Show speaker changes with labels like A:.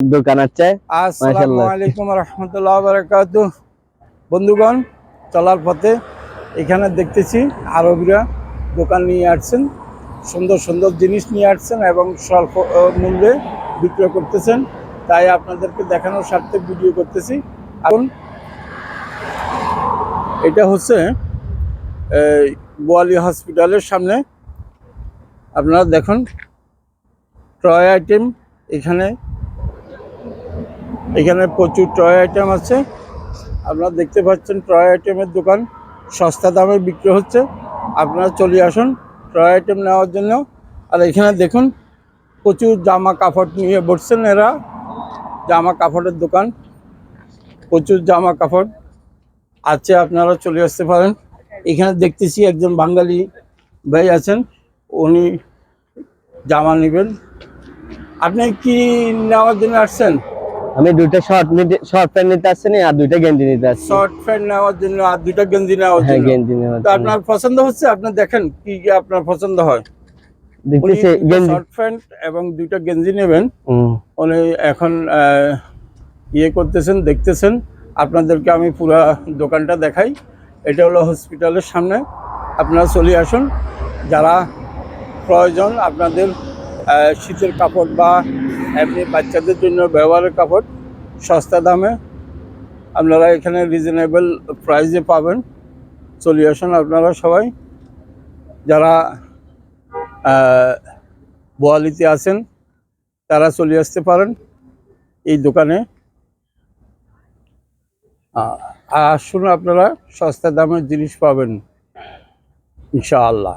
A: দোকান আছে।
B: আসসালামু আলাইকুম রহমতুল্লাহ বারাকাতুহ। বন্ধুগণ, চলার পথে এখানে দেখতেছি আরবিরা দোকান নিয়ে আসছেন, সুন্দর সুন্দর জিনিস নিয়ে আসছেন এবং স্বল্প মূল্যে বিক্রয় করতেছেন। তাই আপনাদেরকে দেখানোর স্বার্থে ভিডিও করতেছি। এখন এটা হচ্ছে বোয়ালি হসপিটালের সামনে। আপনারা দেখুন টয় আইটেম, এখানে প্রচুর টয় আইটেম আছে। আপনারা দেখতে পাচ্ছেন টয় আইটেমের দোকান, সস্তা দামে বিক্রি হচ্ছে। আপনারা চলে আসুন টয় আইটেম নেওয়ার জন্য। আর এখানে দেখুন প্রচুর জামা কাপড় নিয়ে বসছেন এরা। জামা কাপড়ের দোকান, প্রচুর জামা কাপড় আছে, আপনারা চলে আসতে পারেন। এখানে দেখতেছি একজন বাঙালি ভাই আছেন, উনি জামা নেবেন। আপনি কি নেওয়ার জন্য আসছেন?
A: আমি দুইটা শর্ট প্যান্ট নিতে আসছি আর দুইটা গেঞ্জি নিতে আসছি।
B: শর্ট প্যান্ট নেওয়ার জন্য আর দুইটা গেঞ্জি নেওয়ার
A: হ্যাঁ,
B: জন্য।
A: গেঞ্জি নেওয়ার
B: তো
A: জন্য।
B: আপনার পছন্দ হচ্ছে? আপনি দেখেন কি কি আপনার পছন্দ হয়। উনি
A: দেখতেছি গেঞ্জি।
B: শর্ট প্যান্ট এবং দুইটা গেঞ্জি নেবেন। উনি এখন ইয়ে করতেছেন, দেখতেছেন। আপনাদেরকে আমি পুরা দোকানটা দেখাই। এটা হলো হসপিটালের সামনে। আপনারা চলে আসুন। যারা প্রয়োজন আপনাদের শীতের কাপড় বা এমনি বাচ্চাদের জন্য ব্যবহারের কাপড় সস্তা দামে আপনারা এখানে রিজনেবল প্রাইসে পাবেন। চলে আসুন আপনারা সবাই। যারা বোয়ালিতে আছেন তারা চলে আসতে পারেন এই দোকানে। আসুন, আপনারা সস্তা দামের জিনিস পাবেন ইনশাআল্লাহ।